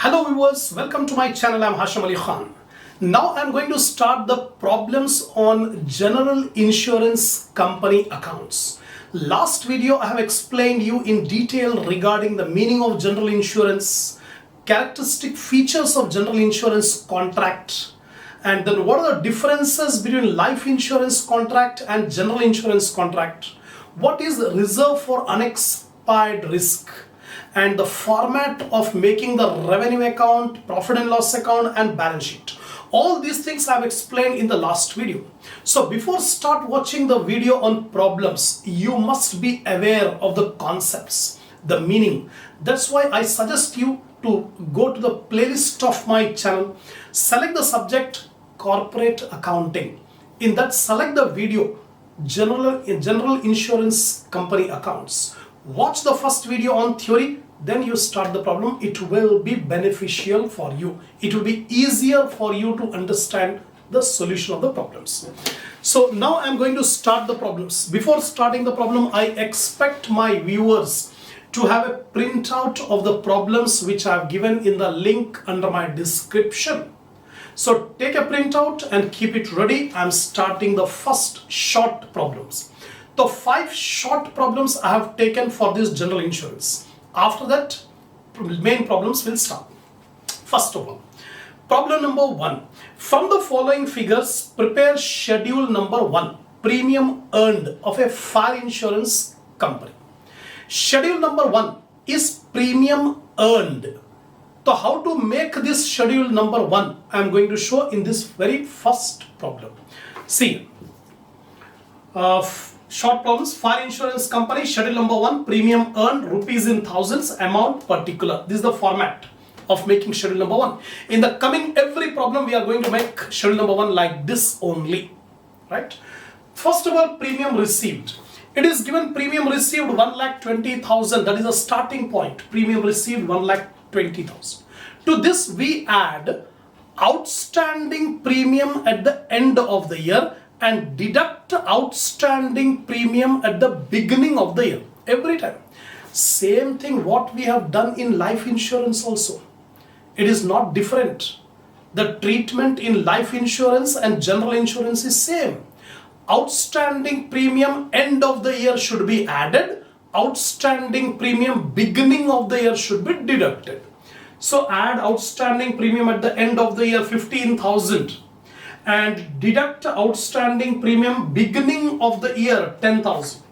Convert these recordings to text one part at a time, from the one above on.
Hello viewers, welcome to my channel. I'm Hasham Ali Khan. Now I'm going to start the problems on general insurance company accounts. Last video I have explained you in detail regarding the meaning of general insurance, characteristic features of general insurance contract, and then what are the differences between life insurance contract and general insurance contract, what is the reserve for unexpired risk, and the format of making the revenue account, profit and loss account and balance sheet. All these things I have explained in the last video. So before start watching the video on problems, you must be aware of the concepts, the meaning. That's why I suggest you to go to the playlist of my channel, select the subject corporate accounting. In that, select the video general insurance company accounts. Watch the first video on theory, then you start the problem. It will be beneficial for you. It will be easier for you to understand the solution of the problems. So now I'm going to start the problems. Before starting the problem, I expect my viewers to have a printout of the problems which I have given in the link under my description. So take a printout and keep it ready. I'm starting the first short problems. The 5 short problems I have taken for this general insurance. After that, main problems will start. First of all, problem number 1. From the following figures, prepare schedule number 1, premium earned of a fire insurance company. Schedule number 1 is premium earned. So how to make this schedule number 1, I am going to show in this very first problem. See, short problems, fire insurance company, schedule number 1, premium earned, rupees in thousands, amount particular. This is the format of making schedule number 1. In the coming every problem, we are going to make schedule number 1 like this only, right? First of all, premium received. It is given premium received 1,20,000. That is a starting point. Premium received 1,20,000. To this, we add outstanding premium at the end of the year and deduct outstanding premium at the beginning of the year. Every time. Same thing what we have done in life insurance also. It is not different. The treatment in life insurance and general insurance is same. Outstanding premium end of the year should be added. Outstanding premium beginning of the year should be deducted. So add outstanding premium at the end of the year 15,000. And deduct outstanding premium beginning of the year 10,000.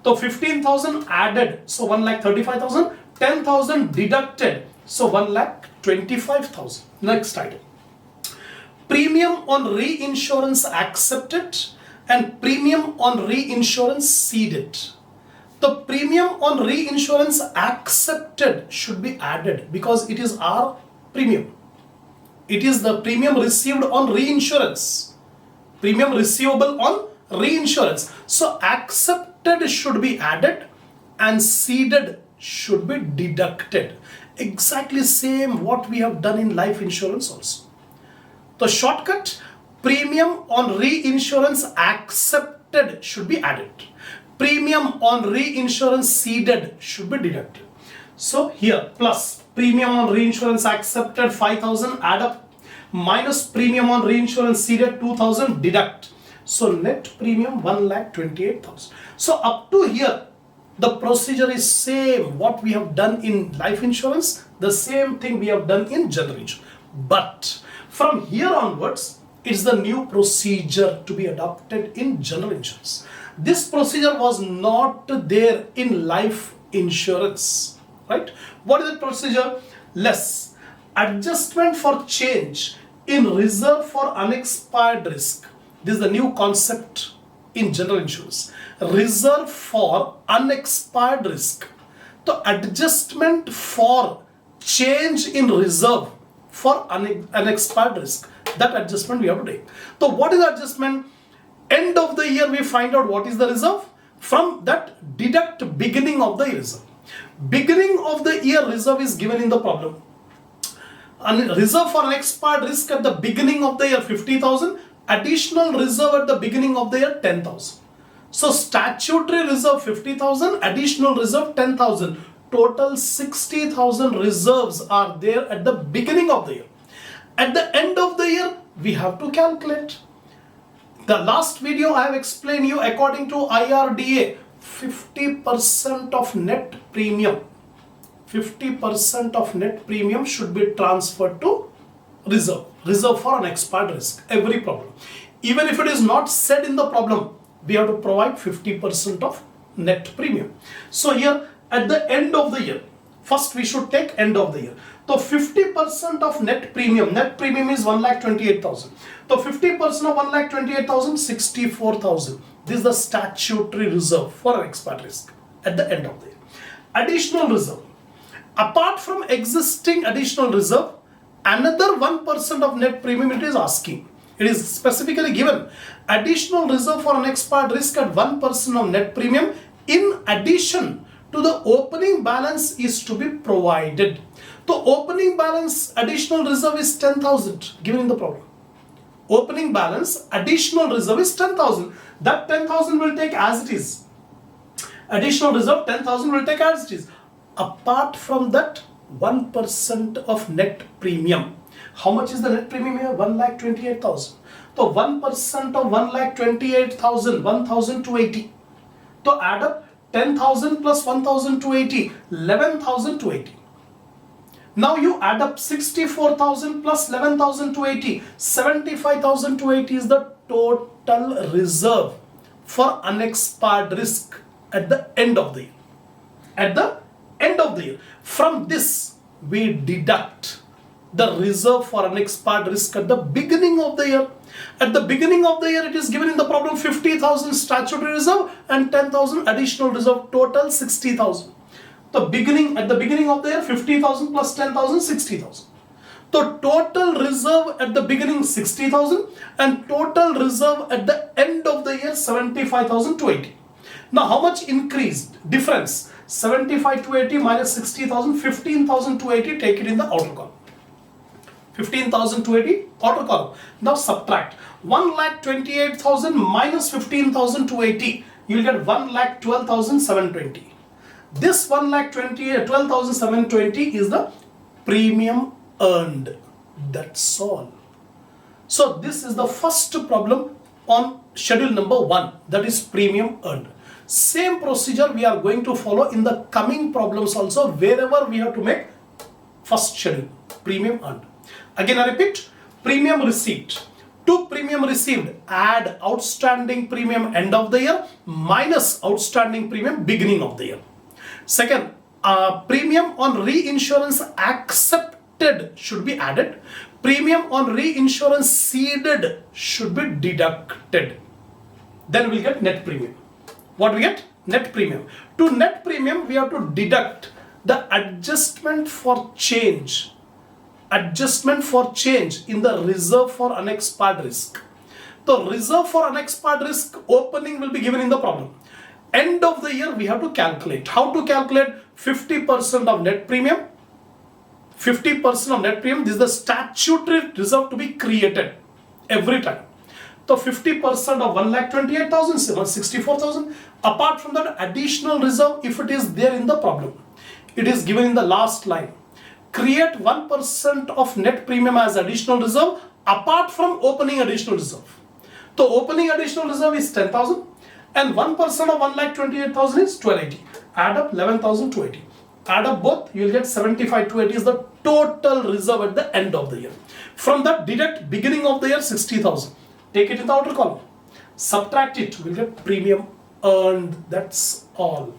So 15,000 added, so 1,35,000. 10,000 deducted, so 1,25,000. Next item. Premium on reinsurance accepted and premium on reinsurance ceded. The premium on reinsurance accepted should be added because it is our premium. It is the premium received on reinsurance. Premium receivable on reinsurance. So accepted should be added and ceded should be deducted. Exactly same what we have done in life insurance also. The shortcut, premium on reinsurance accepted should be added. Premium on reinsurance ceded should be deducted. So here plus premium on reinsurance accepted 5,000 add up minus premium on reinsurance ceded 2,000 deduct. So net premium 1,28,000. So up to here the procedure is same what we have done in life insurance, the same thing we have done in general insurance. But from here onwards it's the new procedure to be adopted in general insurance. This procedure was not there in life insurance. Right? What is the procedure? Less adjustment for change in reserve for unexpired risk. This is the new concept in general insurance. Reserve for unexpired risk. The adjustment for change in reserve for unexpired risk. That adjustment we have to take. So what is the adjustment? End of the year we find out what is the reserve. From that deduct beginning of the reserve. Beginning of the year reserve is given in the problem. And reserve for unexpired risk at the beginning of the year 50,000. Additional reserve at the beginning of the year 10,000. So statutory reserve 50,000. Additional reserve 10,000. total 60,000 reserves are there at the beginning of the year. At the end of the year, we have to calculate. The last video I have explained you, according to IRDA, 50% of net premium, 50% of net premium should be transferred to reserve for unexpired risk, every problem. Even if it is not said in the problem, we have to provide 50% of net premium. So here at the end of the year, first we should take end of the year. So 50% of net premium is 1,28,000. So 50% of 1,28,000, 64,000. This is the statutory reserve for unexpired risk at the end of the year. Additional reserve. Apart from existing additional reserve, another 1% of net premium it is asking. It is specifically given. Additional reserve for unexpired risk at 1% of net premium in addition to the opening balance is to be provided. The opening balance additional reserve is 10,000 given in the problem. Opening balance additional reserve is 10,000. That 10,000 will take as it is. Additional reserve 10,000 will take as it is. Apart from that, 1% of net premium. How much is the net premium here? 1,28,000. So 1% of 1,28,000, 1,280. So add up 10,000 plus 1,280, 11,280. Now you add up 64,000 plus 11,280, 75,280 is the total reserve for unexpired risk at the end of the year. At the end of the year. From this, we deduct the reserve for unexpired risk at the beginning of the year. At the beginning of the year, it is given in the problem 50,000 statutory reserve and 10,000 additional reserve, total 60,000. At the beginning of the year, 50,000 plus 10,000, 60,000. The total reserve at the beginning 60,000 and total reserve at the end of the year 75,280. Now how much increased? Difference 75,280 minus 60,000, 15,280, take it in the outer column. 15,280 outer column. Now subtract 1,28,000 minus 15,280, you will get 1,12,720. This 1,12,720 is the premium earned. That's all. So this is the first problem on schedule number 1, that is premium earned. Same procedure we are going to follow in the coming problems also, wherever we have to make first schedule, premium earned. Again I repeat, premium received. To premium received, add outstanding premium end of the year minus outstanding premium beginning of the year. Second, premium on reinsurance accepted should be added. Premium on reinsurance ceded should be deducted. Then we'll get net premium. What we get? Net premium. To net premium, we have to deduct the adjustment for change. Adjustment for change in the reserve for unexpired risk. The reserve for unexpired risk opening will be given in the problem. End of the year we have to calculate. How to calculate? 50% of net premium. 50% of net premium. This is the statutory reserve to be created every time. So 50% of 1,28,000, 64,000. Apart from that, additional reserve, if it is there in the problem, it is given in the last line. Create 1% of net premium as additional reserve apart from opening additional reserve. So opening additional reserve is 10,000 and 1% of 1,28,000 is 1,280. Add up 11,280. Add up both, you will get 75,280 is the total reserve at the end of the year. From that, deduct beginning of the year 60,000. Take it in the outer column. Subtract it, we will get premium earned. That's all.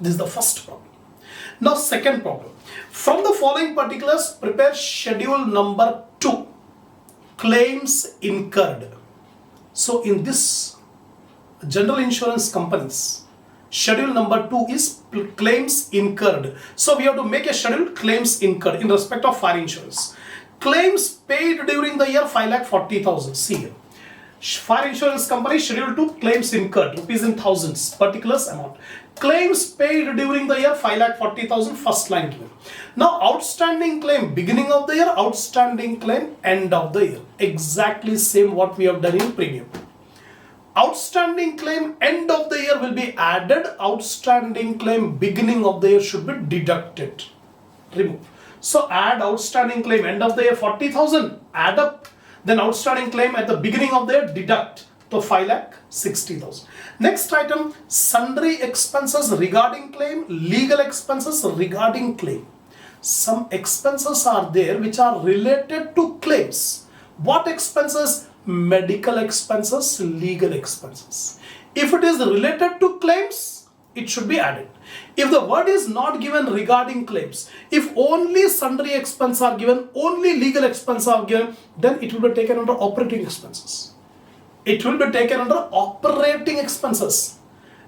This is the first problem. Now second problem. From the following particulars, prepare schedule number 2. Claims incurred. So in this general insurance companies, schedule number 2 is claims incurred. So we have to make a schedule claims incurred in respect of fire insurance. Claims paid during the year 5,40,000. See here. Fire insurance company schedule 2 claims incurred, rupees in thousands, particulars amount. Claims paid during the year 5,40,000, first line given. Now outstanding claim beginning of the year, outstanding claim end of the year. Exactly same what we have done in premium. Outstanding claim end of the year will be added. Outstanding claim beginning of the year should be deducted. Remove. So add outstanding claim end of the year 40,000. Add up. Then outstanding claim at the beginning of the year deduct. So 5,60,000. Next item, sundry expenses regarding claim, legal expenses regarding claim. Some expenses are there which are related to claims. What expenses? Medical expenses, legal expenses. If it is related to claims, it should be added. If the word is not given regarding claims, if only sundry expenses are given, only legal expenses are given, then it will be taken under operating expenses. It will be taken under operating expenses.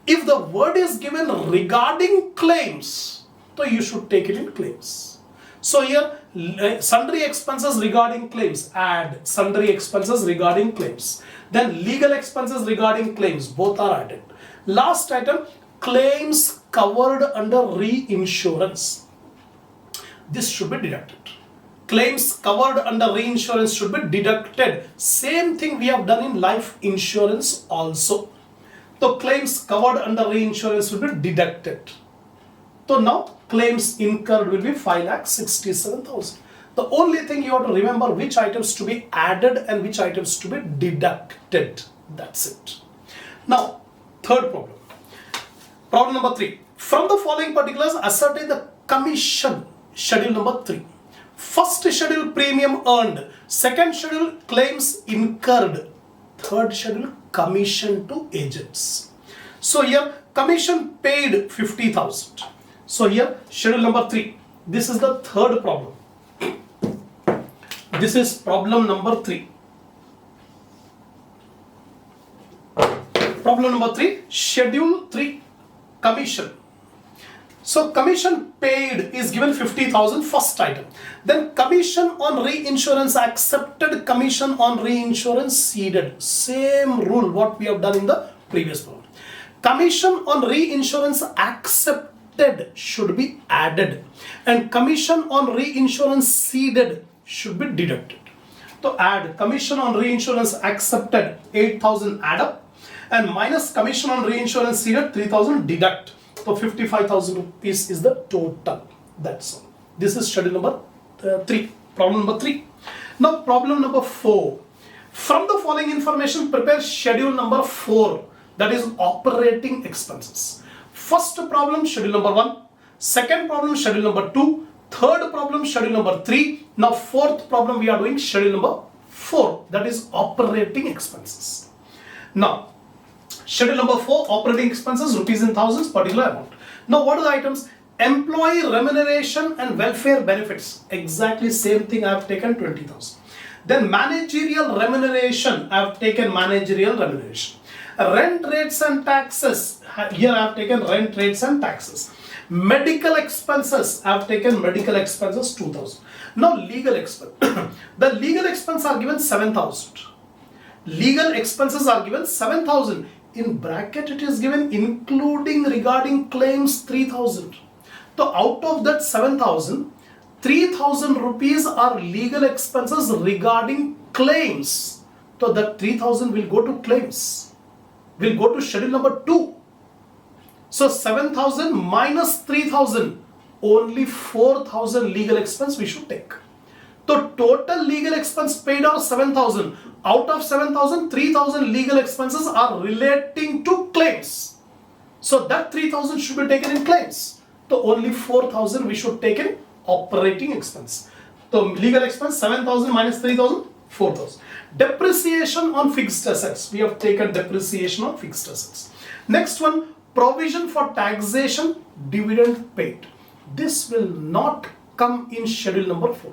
If the word is given regarding claims, so you should take it in claims. So here, sundry expenses regarding claims, add sundry expenses regarding claims. Then legal expenses regarding claims, both are added. Last item, claims covered under reinsurance. This should be deducted. Claims covered under reinsurance should be deducted. Same thing we have done in life insurance also. So claims covered under reinsurance will be deducted. So now claims incurred will be 5,67,000. The only thing you have to remember which items to be added and which items to be deducted. That's it. Now, third problem. Problem number 3. From the following particulars, ascertain the commission. Schedule number 3. First schedule, premium earned. Second schedule, claims incurred. Third schedule, commission to agents. So here, commission paid 50,000. So here, schedule number 3. This is the third problem. This is problem number 3. Problem number 3, schedule 3, commission. So commission paid is given 50,000, first item. Then commission on reinsurance accepted, commission on reinsurance ceded. Same rule what we have done in the previous problem. Commission on reinsurance accepted should be added, and commission on reinsurance ceded should be deducted. So add commission on reinsurance accepted 8,000 add up, and minus commission on reinsurance ceded 3,000 deduct. So 55,000 rupees is the total. That's all. This is schedule number 3. Problem number 3. Now problem number 4. From the following information, prepare schedule number 4. That is operating expenses. First problem, schedule number 1. Second problem, schedule number 2. Third problem, schedule number 3. Now fourth problem we are doing schedule number 4. That is operating expenses. Now schedule number 4, operating expenses, rupees in thousands, particular amount. Now what are the items? Employee remuneration and welfare benefits. Exactly same thing I have taken 20,000. Then managerial remuneration, I have taken managerial remuneration. Rent rates and taxes, here I have taken rent rates and taxes. Medical expenses, I have taken medical expenses 2,000. Now legal expense. The legal expenses are given 7,000. Legal expenses are given 7,000. In bracket it is given including regarding claims 3,000. So out of that 7,000, 3,000 rupees are legal expenses regarding claims. So that 3,000 will go to claims. Will go to schedule number 2. So 7,000 minus 3,000, only 4,000 legal expense we should take. So total legal expense paid are 7,000. Out of 7,000, 3,000 legal expenses are relating to claims. So that 3,000 should be taken in claims. So only 4,000 we should take in operating expense. So legal expense 7,000 minus 3,000, 4,000. Depreciation on fixed assets. We have taken depreciation on fixed assets. Next one, provision for taxation, dividend paid. This will not come in schedule number 4.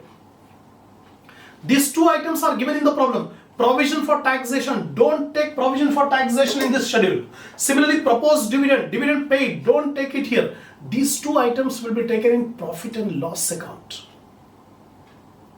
These two items are given in the problem. Provision for taxation, don't take provision for taxation in this schedule. Similarly, proposed dividend, dividend paid, don't take it here. These two items will be taken in profit and loss account.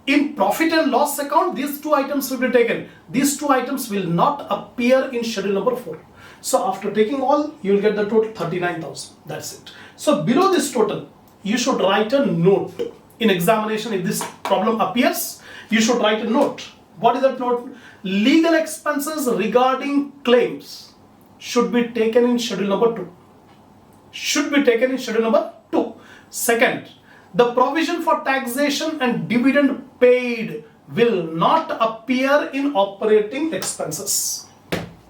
In profit and loss account, these two items will be taken. These two items will not appear in schedule number 4. So after taking all, you will get the total 39,000. That's it. So below this total, you should write a note. In examination, if this problem appears, you should write a note. What is that note? Legal expenses regarding claims. should be taken in schedule number 2. Should be taken in schedule number 2. Second, the provision for taxation and dividend paid will not appear in operating expenses.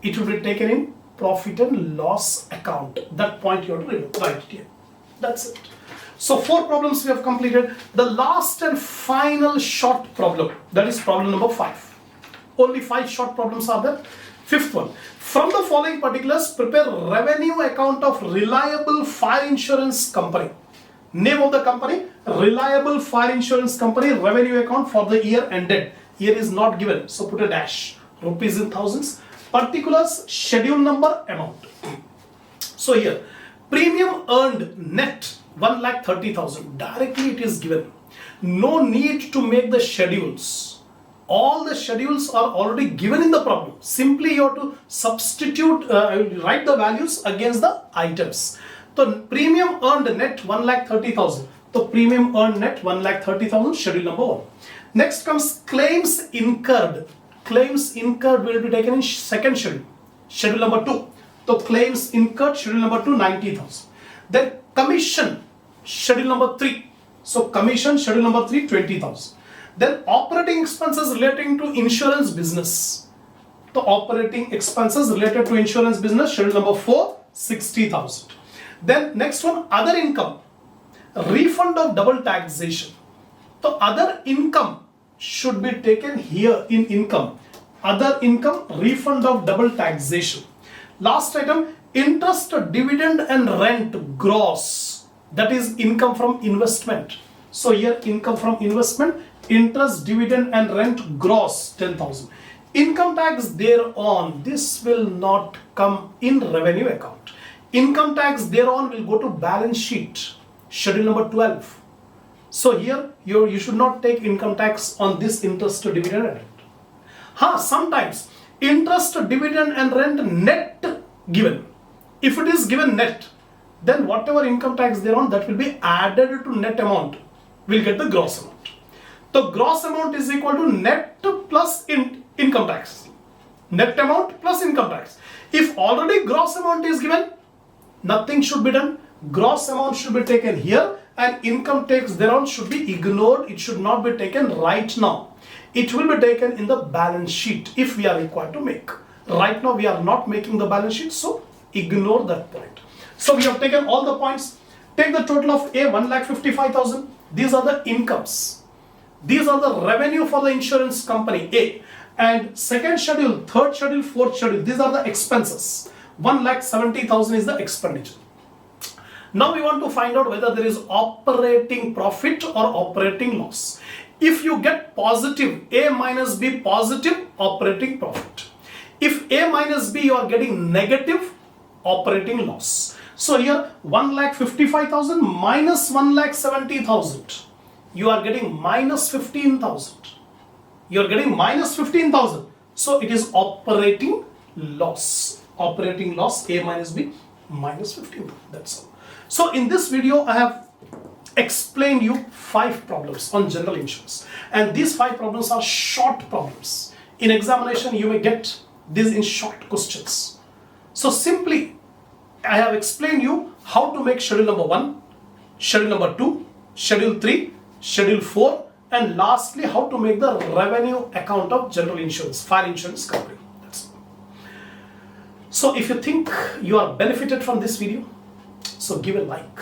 It will be taken in profit and loss account. That point you have to write here. That's it. So 4 problems we have completed. The last and final short problem, that is problem number 5. Only 5 short problems are there. 5th one. From the following particulars, prepare revenue account of Reliable Fire Insurance Company. Name of the company, Reliable Fire Insurance Company, revenue account for the year ended. Year is not given, so put a dash. Rupees in thousands. Particulars, schedule number, amount. So here, premium earned net 1,30,000. Directly it is given. No need to make the schedules. All the schedules are already given in the problem. Simply you have to substitute, write the values against the items. So premium earned net 1,30,000. So premium earned net 1,30,000, schedule number 1. Next comes claims incurred. Claims incurred will be taken in second schedule. Schedule number 2. So claims incurred, schedule number 2, 90,000. Then commission, schedule number 3. So commission, schedule number 3, 20,000. Then operating expenses relating to insurance business. The operating expenses related to insurance business, schedule number 4, 60,000. Then next one, other income, refund of double taxation. So other income should be taken here in income. Other income, refund of double taxation. Last item, interest, dividend and rent gross. That is income from investment. So here income from investment, interest, dividend and rent gross 10,000. Income tax thereon, this will not come in revenue account. Income tax thereon will go to balance sheet, schedule number 12. So here you should not take income tax on this interest, dividend and rent. Sometimes interest, dividend and rent net given. If it is given net, then whatever income tax thereon, that will be added to net amount. We'll get the gross amount. The gross amount is equal to net plus income tax. Net amount plus income tax. If already gross amount is given, nothing should be done. Gross amount should be taken here and income tax thereon should be ignored. It should not be taken right now. It will be taken in the balance sheet if we are required to make. Right now we are not making the balance sheet, so ignore that point. So we have taken all the points. Take the total of A, 1,55,000. These are the incomes. These are the revenue for the insurance company A. And second schedule, third schedule, fourth schedule, these are the expenses. 1,70,000 is the expenditure. Now we want to find out whether there is operating profit or operating loss. If you get positive, A minus B positive, operating profit. If A minus B you are getting negative, operating loss. So here 1,55,000 minus 1,70,000. You are getting minus 15,000. You are getting minus 15,000. So it is operating loss. Operating loss, A minus B minus 15. That's all. So in this video, I have explained you 5 problems on general insurance. And these 5 problems are short problems. In examination, you may get these in short questions. So simply, I have explained you how to make schedule number 1, schedule number 2, schedule 3, schedule 4, and lastly, how to make the revenue account of general insurance, fire insurance company. That's all. So if you think you are benefited from this video, so give a like,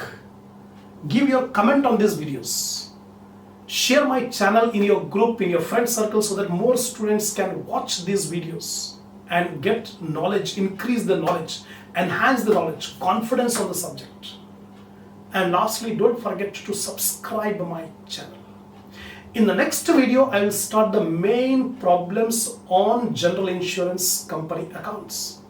give your comment on these videos, share my channel in your group, in your friend circle, so that more students can watch these videos and get knowledge, increase the knowledge, enhance the knowledge, confidence on the subject. And lastly, don't forget to subscribe my channel. In the next video, I will start the main problems on general insurance company accounts.